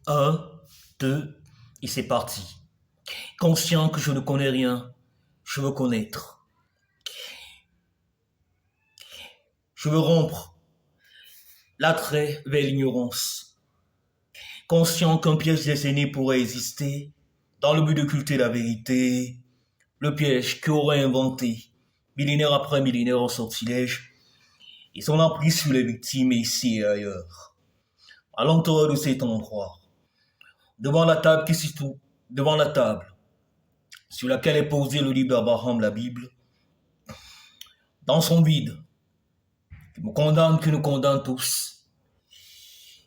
Un, deux, et c'est parti. Conscient que je ne connais rien, je veux connaître. Je veux rompre l'attrait vers l'ignorance. Conscient qu'un piège des aînés pourrait exister, dans le but de culter la vérité, le piège qu'aurait inventé, millénaire après millénaire en sortilège, et son emprise sur les victimes ici et ailleurs. À l'intérieur de cet endroit, devant la table qui se trouve, devant la table, sur laquelle est posé le livre d'Abraham, la Bible, dans son vide, qui nous condamne tous,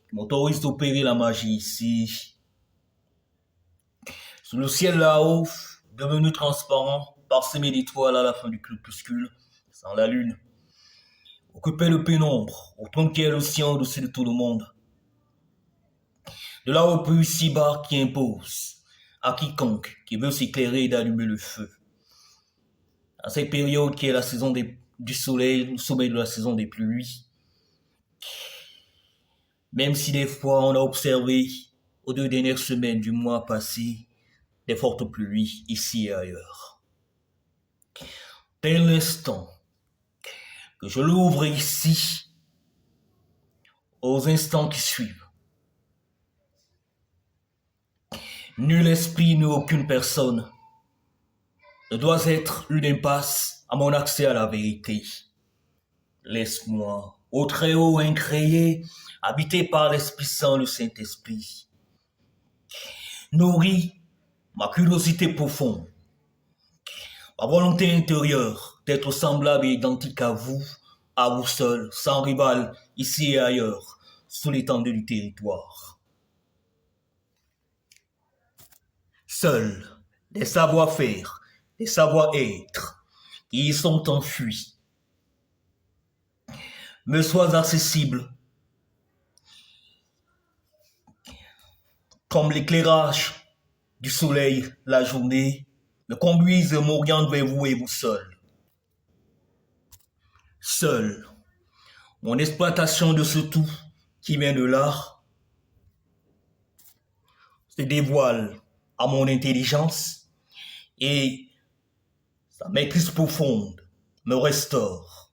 qui m'autorise d'opérer la magie ici. Sous le ciel là-haut, devenu transparent, parsemé d'étoiles à la fin du crépuscule, sans la lune, occupé de pénombre, au trône qui est le sien au-dessus de tout le monde. De là-haut plus si-bas qui impose à quiconque qui veut s'éclairer d'allumer le feu. À cette période qui est la saison du soleil, le sommet de la saison des pluies, même si des fois on a observé aux 2 dernières semaines du mois passé des fortes pluies ici et ailleurs. Dès l'instant que je l'ouvre ici, aux instants qui suivent, nul esprit ni aucune personne ne doit être une impasse à mon accès à la vérité. Laisse-moi, au Très-Haut incréé, habité par l'Esprit Saint, le Saint-Esprit, nourris ma curiosité profonde, ma volonté intérieure d'être semblable et identique à vous seul, sans rival, ici et ailleurs, sous l'étendue du territoire. Seuls des savoir-faire, des savoir-être qui y sont enfuis me soient accessibles comme l'éclairage du soleil la journée, me conduisent et m'orientent vers vous et vous seul. Seul, mon exploitation de ce tout qui vient de là se dévoile à mon intelligence et sa maîtrise profonde me restaure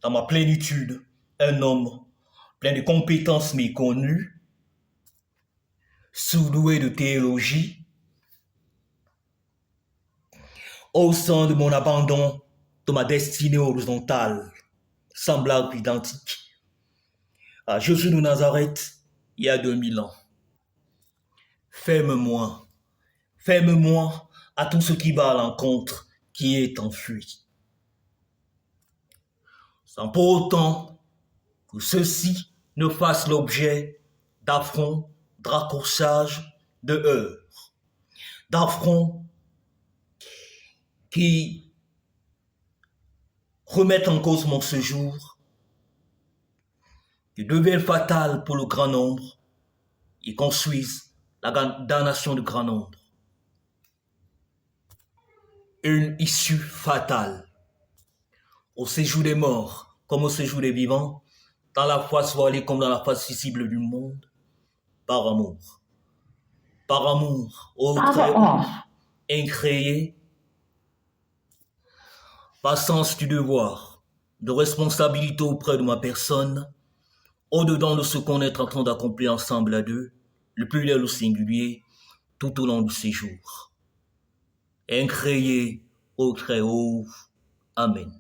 dans ma plénitude, un homme plein de compétences méconnues, surdoué de théologie, au sein de mon abandon de ma destinée horizontale, semblable, identique à Jésus de Nazareth il y a 2000 ans. Ferme-moi à tout ce qui va à l'encontre, qui est enfui. Sans pour autant que ceci ne fasse l'objet d'affronts, de raccourcissages, de heurts, d'affronts qui remettent en cause mon séjour, qui deviennent fatales pour le grand nombre et construisent la damnation du grand nombre. Une issue fatale au séjour des morts comme au séjour des vivants, dans la face voilée comme dans la face visible du monde, par amour. Par amour au Très-Haut, incréé, par sens du devoir, de responsabilité auprès de ma personne, au-dedans de ce qu'on est en train d'accomplir ensemble à deux, le pluriel au singulier, tout au long du séjour. Incréé au Très-Haut. Amen.